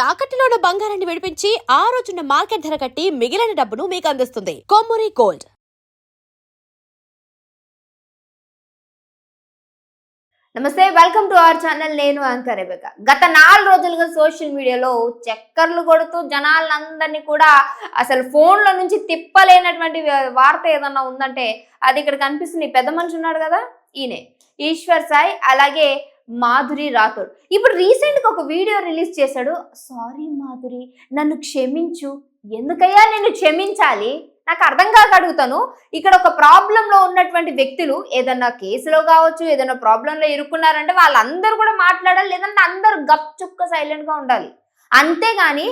తాకట్టులో ఉన్న బంగారాన్ని విడిపించి ఆ రోజున్న మార్కెట్ ధర కట్టి మిగిలిన డబ్బును మీకు అందిస్తుంది కొమ్మూరి గోల్డ్. నమస్తే, వెల్కమ్ టు అవర్ ఛానల్. నేను యాంకర్ రెబెకా. గత 4 రోజులుగా సోషల్ మీడియాలో చక్కర్లు కొడుతూ జనాలందరినీ కూడా అసలు ఫోన్ల నుంచి తిప్పలేనటువంటి వార్త ఏదన్నా ఉందంటే అది ఇక్కడ కనిపిస్తుంది. పెద్ద మనిషి ఉన్నాడు కదా, ఈయనే ఈశ్వర్ సాయి, అలాగే మాధురి రాథోడ్. ఇప్పుడు రీసెంట్గా ఒక వీడియో రిలీజ్ చేశాడు. సారీ మాధురి, నన్ను క్షమించు. ఎందుకయ్యా నిన్ను క్షమించాలి? నాకు అర్థం కాక అడుగుతాను. ఇక్కడ ఒక ప్రాబ్లంలో ఉన్నటువంటి వ్యక్తులు ఏదన్నా కేసులో కావచ్చు, ఏదైనా ప్రాబ్లంలో ఇరుక్కున్నారంటే వాళ్ళందరూ కూడా మాట్లాడాలి, లేదంటే అందరూ గప్ చుక్క సైలెంట్ గా ఉండాలి. అంతేగాని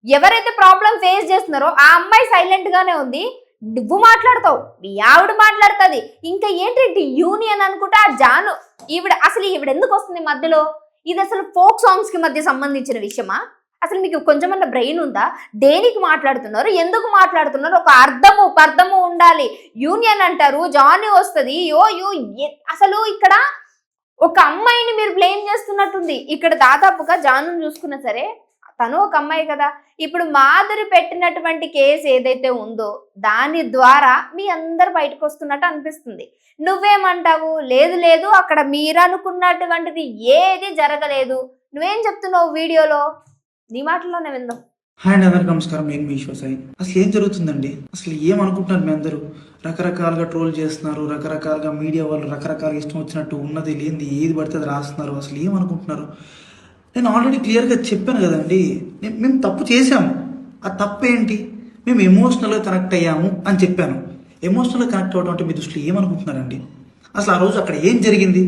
ఎవరైతే ప్రాబ్లం ఫేస్ చేస్తున్నారో ఆ అమ్మాయి సైలెంట్ గానే ఉంది, నువ్వు మాట్లాడతావు, మీ ఆవిడ మాట్లాడుతుంది. ఇంకా ఏంటి యూనియన్ అనుకుంటా ఆ జాను ఈవిడ ఎందుకు వస్తుంది మధ్యలో? ఇది అసలు ఫోక్ సాంగ్స్ కి మధ్య సంబంధించిన విషయమా? అసలు మీకు కొంచెమన్నా బ్రెయిన్ ఉందా? దేనికి మాట్లాడుతున్నారు, ఎందుకు మాట్లాడుతున్నారు? ఒక అర్థము ఉండాలి. యూనియన్ అంటారు, జానీ వస్తుంది, అసలు ఇక్కడ ఒక అమ్మాయిని మీరు బ్లేమ్ చేస్తున్నట్టుంది. ఇక్కడ దాదాపుగా జాను చూసుకున్నా సరే తను ఒక అమ్మాయి కదా. ఇప్పుడు మాధురి పెట్టినటువంటి కేసు ఏదైతే ఉందో దాని ద్వారా మీ అందరు బయటకు వస్తున్నట్టు అనిపిస్తుంది. నువ్వేమంటావు? లేదు అక్కడ మీరు అనుకున్నటువంటిది ఏది జరగలేదు. నువ్వేం చెప్తున్నావు వీడియోలో? నీ మాటల్లోనే విందాం. హాయ్ అండి, అందరికీ నమస్కారం. నేను మీ ఈశ్వర్ సాయి. అసలు ఏం జరుగుతుందండి? అసలు ఏమనుకుంటున్నారు? మీ అందరూ రకరకాలుగా ట్రోల్ చేస్తున్నారు, రకరకాలుగా మీడియా వాళ్ళు రకరకాలుగా ఇష్టం వచ్చినట్టు ఉన్నది లేనిది ఏది పడితే అది రాస్తున్నారు. అసలు ఏమనుకుంటున్నారు? నేను ఆల్రెడీ క్లియర్గా చెప్పాను కదండి, మేము తప్పు చేసాము. ఆ తప్పు ఏంటి? మేము ఎమోషనల్గా కనెక్ట్ అయ్యాము అని చెప్పాను. ఎమోషనల్గా కనెక్ట్ అవ్వడం అంటే మీ దృష్టిలో ఏమనుకుంటున్నారండి? అసలు ఆ రోజు అక్కడ ఏం జరిగింది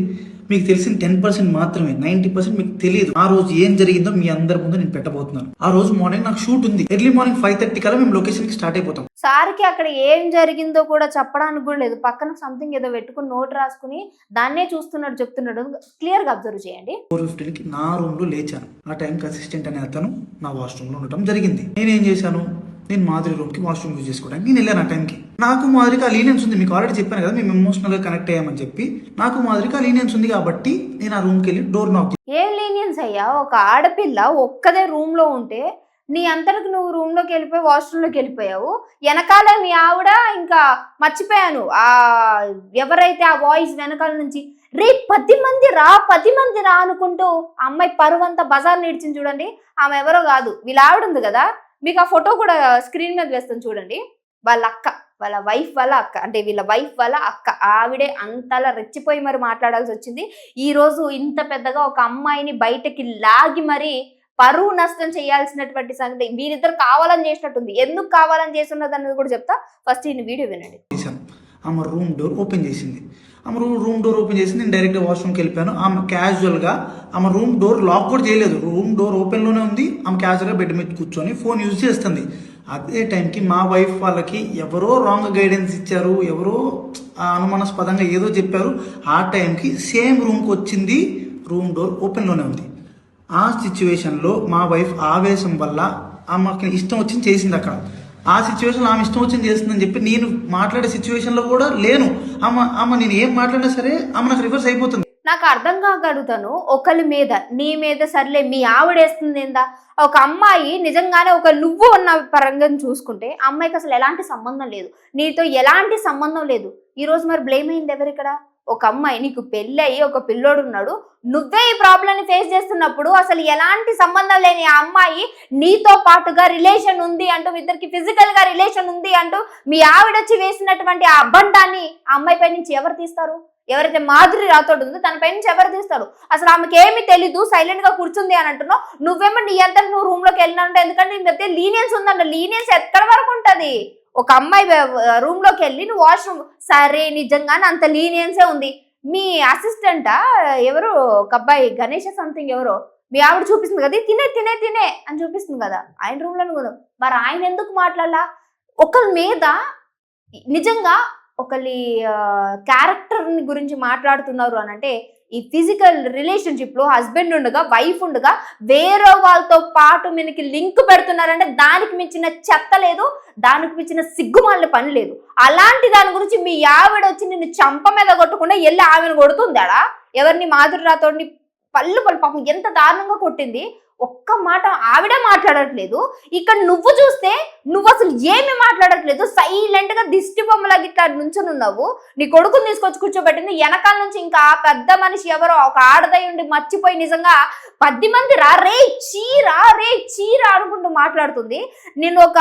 మీకు తెలిసిన 10% మాత్రమే, 90% మీకు తెలియదు. ఆ రోజు ఏం జరిగిందో మీ అందరి ముందు నేను పెట్టబోతున్నాను. ఆ రోజు మార్నింగ్ నాకు షూట్ ఉంది. ఎర్లీ మార్నింగ్ 5:30 కల్లా మేము లొకేషన్ కి స్టార్ట్ అయిపోతాం. సార్కి అక్కడ ఏం జరిగిందో కూడా చెప్పడానికి కూడా లేదు. పక్కన సంథింగ్ ఏదో పెట్టుకుని నోట్ రాసుకుని దాన్నే చూస్తున్నాడు, చెప్తున్నాడు. క్లియర్ గా అబ్జర్వ్ చేయండి. 4:15కి నా రూమ్ లో లేచాను. ఆ టైంకి అసిస్టెంట్ అనే అతను నా వాష్రూమ్ లో ఉండటం జరిగింది. నేనేం చేశాను? నేను మాధురి రూమ్ కి వాష్రూమ్ యూజ్ చేసుకోవడానికి నేను వెళ్ళాను. ఆ టైంకి నాకు మాధురికి ఆ లీనియన్స్ ఉంది. మీకు ఆల్రెడీ చెప్పాను కదా, మేము ఎమోషనల్ గా కనెక్ట్ అయ్యామని చెప్పి. నాకు మాధురికి ఆ లీనియన్స్ ఉంది కాబట్టి నేను ఆ రూమ్ కి వెళ్ళి డోర్ నాక్. ఏం లీనియన్స్ అయ్యా? ఒక ఆడపిల్ల ఒక్కదే రూమ్ లో ఉంటే నీ అంతటికి నువ్వు రూమ్ లోకి వెళ్ళిపోయి వాష్రూమ్ లోకి వెళ్ళిపోయావు. వెనకాల మీ ఆవిడ ఇంకా మర్చిపోయాను, ఆ ఎవరైతే ఆ వాయిస్ వెనకాల నుంచి రే 10 మంది రా అనుకుంటూ అమ్మాయి పరువంతా బజార్ నిడిచింది చూడండి. ఆమె ఎవరో కాదు, వీళ్ళ ఆవిడ ఉంది కదా. మీకు ఆ ఫోటో కూడా స్క్రీన్ మీద వేస్తాను చూడండి. వాళ్ళ అక్క, వాళ్ళ వైఫ్ వాళ్ళ అక్క, అంటే వీళ్ళ వైఫ్ వాళ్ళ అక్క. ఆవిడే అంతలా రెచ్చిపోయి మరి మాట్లాడాల్సి వచ్చింది. ఈ రోజు ఇంత పెద్దగా ఒక అమ్మాయిని బయటకి లాగి మరి పరువు నష్టం చేయాల్సినటువంటి సంగతి వీరిద్దరు కావాలని చేసినట్టుంది. ఎందుకు కావాలని చేస్తున్నది అనేది కూడా చెప్తా. ఫస్ట్ ఈ వీడియో వినండి. ఆమె రూమ్ డోర్ ఓపెన్ చేసింది. ఆమె రూమ్ డోర్ ఓపెన్ చేసి నేను డైరెక్ట్గా వాష్రూమ్కి వెళ్ళిపోయాను. ఆమె క్యాజువల్గా ఆమె రూమ్ డోర్ లాక్ కూడా చేయలేదు, రూమ్ డోర్ ఓపెన్లోనే ఉంది. ఆమె క్యాజువల్గా బెడ్ మీద కూర్చొని ఫోన్ యూజ్ చేస్తుంది. అదే టైంకి మా వైఫ్ వాళ్ళకి ఎవరో రాంగ్ గైడెన్స్ ఇచ్చారు, ఎవరో అనుమానాస్పదంగా ఏదో చెప్పారు. ఆ టైంకి సేమ్ రూమ్కి వచ్చింది, రూమ్ డోర్ ఓపెన్లోనే ఉంది. ఆ సిచ్యువేషన్లో మా వైఫ్ ఆవేశం వల్ల ఆమెకి ఇష్టం వచ్చింది చేసింది. అక్కడ ఆ సిచ్యువేషన్లో ఆమె ఇష్టం వచ్చింది చేస్తుందని చెప్పి నేను మాట్లాడే సిచ్యువేషన్లో కూడా లేను. ఆమె నేను ఏం మాట్లాడినా సరే ఆమె నాకు రివర్స్ అయిపోతుంది. నాకు అర్థం కాక అడుగుతాను. ఒకరి మీద, నీ మీద సర్లే మీ ఆవిడేస్తుంది ఏందా? ఒక అమ్మాయి నిజంగానే ఒక నువ్వు ఉన్న పరంగా చూసుకుంటే అమ్మాయికి అసలు ఎలాంటి సంబంధం లేదు, నీతో ఎలాంటి సంబంధం లేదు. ఈ రోజు మరి బ్లేమ్ అయింది ఎవరు ఇక్కడ? ఒక అమ్మాయి, నీకు పెళ్ళి అయ్యి ఒక పిల్లోడు ఉన్నాడు, నువ్వే ఈ ప్రాబ్లమ్ని ఫేస్ చేస్తున్నప్పుడు అసలు ఎలాంటి సంబంధం లేని ఆ అమ్మాయి నీతో పాటుగా రిలేషన్ ఉంది అంటూ, ఇద్దరికి ఫిజికల్ గా రిలేషన్ ఉంది అంటూ మీ ఆవిడొచ్చి వేసినటువంటి ఆ అబ్బండాన్ని ఆ అమ్మాయి పై నుంచి ఎవరు తీస్తారు? ఎవరైతే మాధురి రాథోడ్ ఉందో తన పై నుంచి ఎవరు తీస్తారు? అసలు ఆమెకి ఏమి తెలీదు, సైలెంట్ గా కూర్చుంది అని అంటున్నావు. నువ్వేమో నీ అంతా నువ్వు రూమ్ లోకి వెళ్ళినంటే, ఎందుకంటే నీ మధ్య లీనియన్స్ ఉందంట. లీనియన్స్ ఎక్కడి వరకు ఉంటది? ఒక అమ్మాయి రూమ్ లోకి వెళ్ళి నువ్వు వాష్రూమ్, సరే నిజంగానే అంత లీనియన్సే ఉంది. మీ అసిస్టెంటా ఎవరు, ఒక అబ్బాయి గణేష్ సంథింగ్ ఎవరో, మీ ఆవిడ చూపిస్తుంది కదా, తినే అని చూపిస్తుంది కదా ఆయన రూమ్ లో. మరి ఆయన ఎందుకు మాట్లాడాలా? ఒకరి మీద నిజంగా ఒకరి క్యారెక్టర్ గురించి మాట్లాడుతున్నారు అని అంటే, ఈ ఫిజికల్ రిలేషన్షిప్ లో హస్బెండ్ ఉండగా, వైఫ్ ఉండగా వేరే వాళ్ళతో పాటు మనకి లింక్ పెడుతున్నారంటే దానికి మించిన చెత్త లేదు, దానికి మించిన సిగ్గుమాలిన పని లేదు. అలాంటి దాని గురించి మీ ఆవిడ వచ్చి నిన్ను చంప మీద కొట్టకుండా వెళ్ళి ఆమెను కొడుతుందాడా? ఎవరిని? మాధురి రాథోడ్ని పళ్ళు పాపం ఎంత దారుణంగా కొట్టింది. ఒక్క మాట ఆవిడ మాట్లాడట్లేదు. ఇక్కడ నువ్వు చూస్తే నువ్వు అసలు ఏమి మాట్లాడట్లేదు, సైలెంట్ గా దిష్టి బొమ్మలా గిట్లా నుంచుని ఉన్నావు. నీ కొడుకుని తీసుకొచ్చి కూర్చోబెట్టింది, వెనకాల నుంచి ఇంకా ఆ పెద్ద మనిషి ఎవరో ఒక ఆడదై ఉండి మర్చిపోయి నిజంగా 10 మంది రే చీరా అనుకుంటూ మాట్లాడుతుంది. నిన్ను ఒక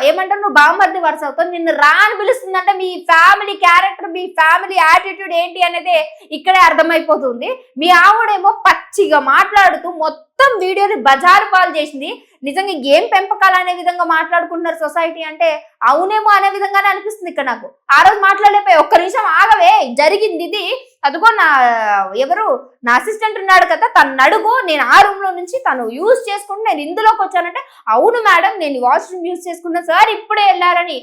ఏమంటారు, నువ్వు బామ్మర్ది వరుస అవుతావు, నిన్ను రా అని పిలుస్తుందంటే మీ ఫ్యామిలీ క్యారెక్టర్, మీ ఫ్యామిలీ యాటిట్యూడ్ ఏంటి అనేది ఇక్కడే అర్థమైపోతుంది. మీ ఆవిడేమో పచ్చిగా మాట్లాడుతూ మొత్తం వీడియోని బజారు పాలు చేసింది. నిజంగా ఏం పెంపకాలు అనే విధంగా మాట్లాడుకుంటున్నారు సొసైటీ అంటే అవునేమో అనే విధంగానే అనిపిస్తుంది ఇక్కడ నాకు. ఆ రోజు మాట్లాడలేకపోయి ఒక్క నిమిషం ఆగవే, జరిగింది ఇది, అదిగో నా అసిస్టెంట్ ఉన్నాడు కదా, తను అడుగు, నేను ఆ రూమ్ లో నుంచి తను యూజ్ చేసుకుంటూ నేను ఇందులోకి వచ్చానంటే అవును మేడం నేను వాష్రూమ్ యూజ్ చేసుకున్నా సార్ ఇప్పుడే వెళ్ళారని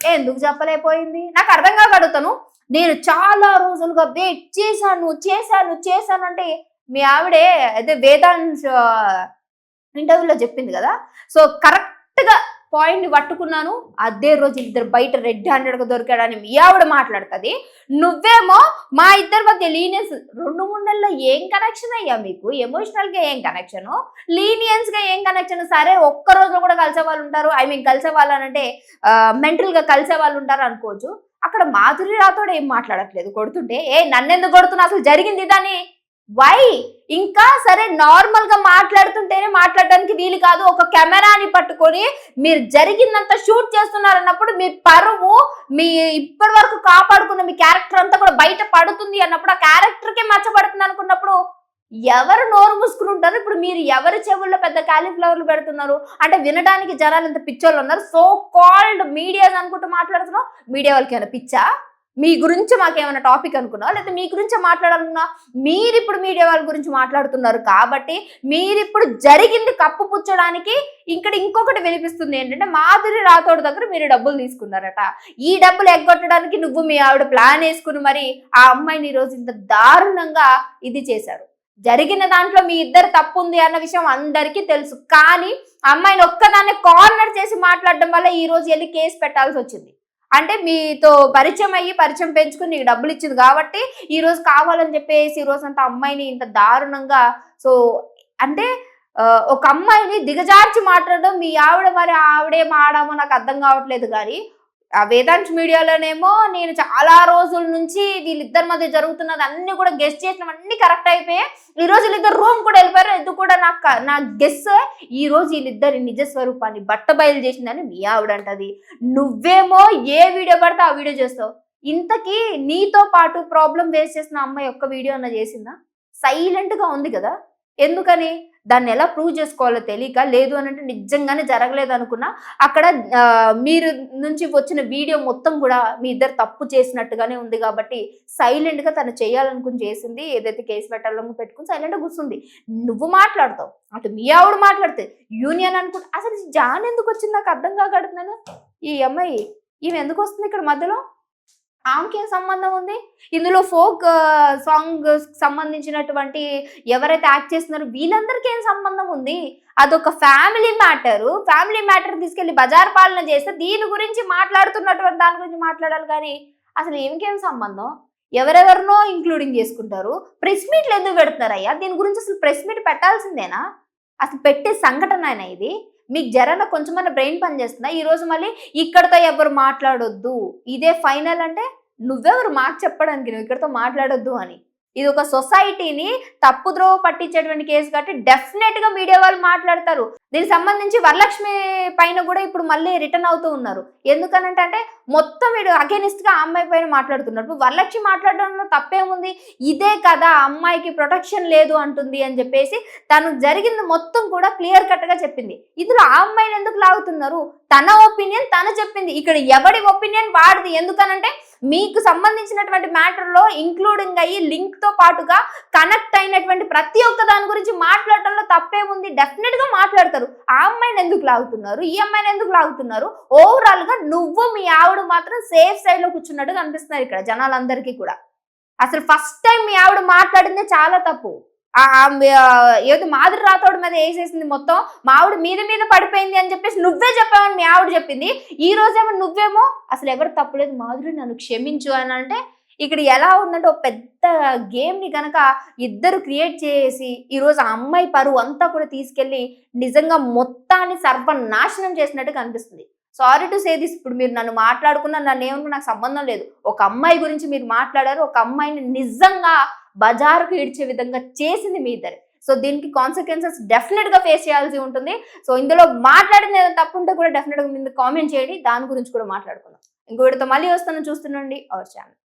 ఎందుకు చెప్పలేకపోయింది నాకు అర్థం కాక అడుగుతాను. నేను చాలా రోజులుగా వెయిట్ చేశాను అంటే మీ ఆవిడే అదే వేదాంశ్ ఇంటర్వ్యూలో చెప్పింది కదా, సో కరెక్ట్ గా పాయింట్ ని పట్టుకున్నాను. అదే రోజు ఇద్దరు బయట రెడ్ హ్యాండెడ్ గా దొరికాడని మీ ఆవిడ మాట్లాడుతుంది. నువ్వేమో మా ఇద్దరి మధ్య లీనియన్స్ 2-3 నెలల్లో ఏం కనెక్షన్ అయ్యా మీకు? ఎమోషనల్ గా ఏం కనెక్షన్, లీనియన్స్ గా ఏం కనెక్షన్? సరే ఒక్క రోజు కూడా కలిసే వాళ్ళు ఉంటారు, కలిసే వాళ్ళు అంటే మెంటల్ గా కలిసే వాళ్ళు ఉంటారు అనుకోవచ్చు. అక్కడ మాధురి రాథోడ్ ఏం మాట్లాడట్లేదు, కొడుతుంటే నన్నెందుకు కొడుతున్నా, అసలు జరిగింది దాన్ని వై? ఇంకా సరే నార్మల్ గా మాట్లాడుతుంటేనే మాట్లాడడానికి వీలు కాదు, ఒక కెమెరాని పట్టుకొని మీరు జరిగిందంతా షూట్ చేస్తున్నారన్నప్పుడు మీ పరువు, మీ ఇప్పటి వరకు కాపాడుకున్న మీ క్యారెక్టర్ అంతా కూడా బయట పడుతుంది అన్నప్పుడు, ఆ క్యారెక్టర్కే మచ్చబడుతుంది అనుకున్నప్పుడు ఎవరు నోరు మూసుకుని ఉంటారు? ఇప్పుడు మీరు ఎవరి చెవుల్లో పెద్ద కాలీఫ్లవర్లు పెడుతున్నారు అంటే వినడానికి జనాలు ఇంత పిచ్చోళ్ళు ఉన్నారు. సో కాల్డ్ మీడియాస్ అనుకుంటూ మాట్లాడుతున్నావు. మీడియా వాళ్ళకి ఏమైనా పిచ్చా? మీ గురించి మాకేమైనా టాపిక్ అనుకున్నా, లేదా మీ గురించి మాట్లాడాలన్నా? మీరిప్పుడు మీడియా వాళ్ళ గురించి మాట్లాడుతున్నారు కాబట్టి మీరిప్పుడు జరిగింది కప్పు పుచ్చడానికి ఇక్కడ ఇంకొకటి వినిపిస్తుంది ఏంటంటే మాధురి రాథోడ్ దగ్గర మీరు డబ్బులు తీసుకున్నారట. ఈ డబ్బులు ఎగ్గొట్టడానికి నువ్వు మీ ఆవిడ ప్లాన్ వేసుకుని మరి ఆ అమ్మాయిని ఈరోజు ఇంత దారుణంగా ఇది చేశారు. జరిగిన దాంట్లో మీ ఇద్దరు తప్పు ఉంది అన్న విషయం అందరికీ తెలుసు, కానీ అమ్మాయిని ఒక్కదాన్ని కార్నర్ చేసి మాట్లాడడం వల్ల ఈ రోజు వెళ్ళి కేసు పెట్టాల్సి వచ్చింది. అంటే మీతో పరిచయం పెంచుకుని నీకు డబ్బులు ఇచ్చింది కాబట్టి ఈ రోజు కావాలని చెప్పేసి ఈ రోజు అంతా అమ్మాయిని ఇంత దారుణంగా, సో అంటే ఒక అమ్మాయిని దిగజార్చి మాట్లాడడం మీ ఆవిడ, మరి ఆవిడేం ఆడామో నాకు అర్థం కావట్లేదు. కానీ ఆ వేదాంశ్ మీడియాలోనేమో నేను చాలా రోజుల నుంచి వీళ్ళిద్దరి మధ్య జరుగుతున్నది అన్ని కూడా గెస్ చేసినవన్నీ కరెక్ట్ అయిపోయాయి. ఈ రోజు వీళ్ళిద్దరు రూమ్ కూడా వెళ్ళిపోయారు. ఇది కూడా నా గెస్. ఈ రోజు వీళ్ళిద్దరి నిజ స్వరూపాన్ని బయలు చేసిందని మీ ఆవిడ అంటది. నువ్వేమో ఏ వీడియో పడితే ఆ వీడియో చేస్తావు. ఇంతకీ నీతో పాటు ప్రాబ్లం ఫేస్ చేసిన అమ్మాయి ఒక్క వీడియో అన్న చేసిందా? సైలెంట్ గా ఉంది కదా, ఎందుకని? దాన్ని ఎలా ప్రూవ్ చేసుకోవాలో తెలియక, లేదు అని అంటే నిజంగానే జరగలేదు అనుకున్నా అక్కడ మీరు నుంచి వచ్చిన వీడియో మొత్తం కూడా మీ ఇద్దరు తప్పు చేసినట్టుగానే ఉంది కాబట్టి సైలెంట్ గా తను చేయాలనుకుని చేసింది. ఏదైతే కేసు పెట్టాలని పెట్టుకుని సైలెంట్ గా కూర్చుంది. నువ్వు మాట్లాడతావు, అటు మీ ఆవిడ మాట్లాడితే యూనియన్ అనుకుంటా. అసలు జాన్ ఎందుకు వచ్చింది నాకు అర్థం కాగడుతున్నాను. ఈ అమ్మాయి ఈమె ఎందుకు వస్తుంది ఇక్కడ మధ్యలో? ఆమెకి ఏం సంబంధం ఉంది? ఇందులో ఫోక్ సాంగ్ సంబంధించినటువంటి ఎవరైతే యాక్ట్ చేస్తున్నారో వీళ్ళందరికీ ఏం సంబంధం ఉంది? అదొక ఫ్యామిలీ మ్యాటర్ తీసుకెళ్లి బజార్ పాలన చేస్తే దీని గురించి మాట్లాడుతున్నటువంటి దాని గురించి మాట్లాడాలి. కానీ అసలు ఏమికేం సంబంధం? ఎవరెవరినో ఇంక్లూడింగ్ చేసుకుంటారు. ప్రెస్ మీట్లు ఎందుకు పెడుతున్నారయ్యా? దీని గురించి అసలు ప్రెస్ మీట్ పెట్టాల్సిందేనా? అసలు పెట్టే సంఘటన అయినా ఇది? మీకు జరన్న కొంచెమన్నా బ్రెయిన్ పని చేస్తుందా? ఈ రోజు మళ్ళీ ఇక్కడతో ఎవరు మాట్లాడొద్దు, ఇదే ఫైనల్ అంటే నువ్వెవరు మాకు చెప్పడానికి నువ్వు ఇక్కడతో మాట్లాడొద్దు అని? ఇది ఒక సొసైటీని తప్పుద్రోవ పట్టించేటువంటి కేసు కాబట్టి డెఫినెట్ గా మీడియా వాళ్ళు మాట్లాడతారు. దీనికి సంబంధించి వరలక్ష్మి పైన కూడా ఇప్పుడు మళ్ళీ రిటర్న్ అవుతూ ఉన్నారు. ఎందుకనంటే మొత్తం వీడు అగేనిస్ట్ గా అమ్మాయి పైన మాట్లాడుతున్నారు. వరలక్ష్మి మాట్లాడడంలో తప్పేముంది? ఇదే కదా అమ్మాయికి ప్రొటెక్షన్ లేదు అంటుంది అని చెప్పేసి తను జరిగింది మొత్తం కూడా క్లియర్ కట్ గా చెప్పింది. ఇందులో ఆ అమ్మాయిని ఎందుకు లాగుతున్నారు? తన ఒపీనియన్ తను చెప్పింది. ఇక్కడ ఎవడి ఒపీనియన్ వాడిది. ఎందుకనంటే మీకు సంబంధించినటువంటి మ్యాటర్ లో ఇంక్లూడింగ్ అయ్యి లింక్ తో పాటుగా కనెక్ట్ అయినటువంటి ప్రతి ఒక్క దాని గురించి మాట్లాడటంలో తప్పేముంది? డెఫినెట్ గా మాట్లాడతారు. ఆ అమ్మాయిని ఎందుకు లాగుతున్నారు, ఈ అమ్మాయిని ఎందుకు లాగుతున్నారు? ఓవరాల్ గా నువ్వు మీ ఆవిడ మాత్రం సేఫ్ సైడ్ లో కూర్చున్నట్టు కనిపిస్తున్నారు ఇక్కడ జనాలందరికీ కూడా. అసలు ఫస్ట్ టైం మీ ఆవిడ మాట్లాడిందే చాలా తప్పు. ఏదో మాధురి రాథోడ్ మీద వేసేసింది మొత్తం, మా ఆవిడ మీద పడిపోయింది అని చెప్పేసి నువ్వే చెప్పావని మీ ఆవిడ చెప్పింది. ఈ రోజేమో నువ్వేమో అసలు ఎవరు తప్పులేదు మాధురి నన్ను క్షమించు అని అంటే ఇక్కడ ఎలా ఉందంటే ఒక పెద్ద గేమ్ ని గనక ఇద్దరు క్రియేట్ చేసి ఈరోజు ఆ అమ్మాయి పరువు అంతా కూడా తీసుకెళ్లి నిజంగా మొత్తాన్ని సర్వనాశనం చేసినట్టు కనిపిస్తుంది. సారీ టు సే దిస్, ఇప్పుడు మీరు నన్ను మాట్లాడుకున్నా నన్ను ఏమన్నా నాకు సంబంధం లేదు. ఒక అమ్మాయి గురించి మీరు మాట్లాడారు, ఒక అమ్మాయిని నిజంగా బజారుకు ఈడ్చే విధంగా చేసింది మీ ఇద్దరు. సో దీనికి కాన్సిక్వెన్సెస్ డెఫినెట్ గా ఫేస్ చేయాల్సి ఉంటుంది. సో ఇందులో మాట్లాడింది ఏదైనా తప్పు ఉంటే కూడా డెఫినెట్ గా మీరు కామెంట్ చేయండి, దాని గురించి కూడా మాట్లాడుకుందాం. ఇంకో వీడితో మళ్ళీ వస్తాను, చూస్తుండండి అవర్ ఛానల్.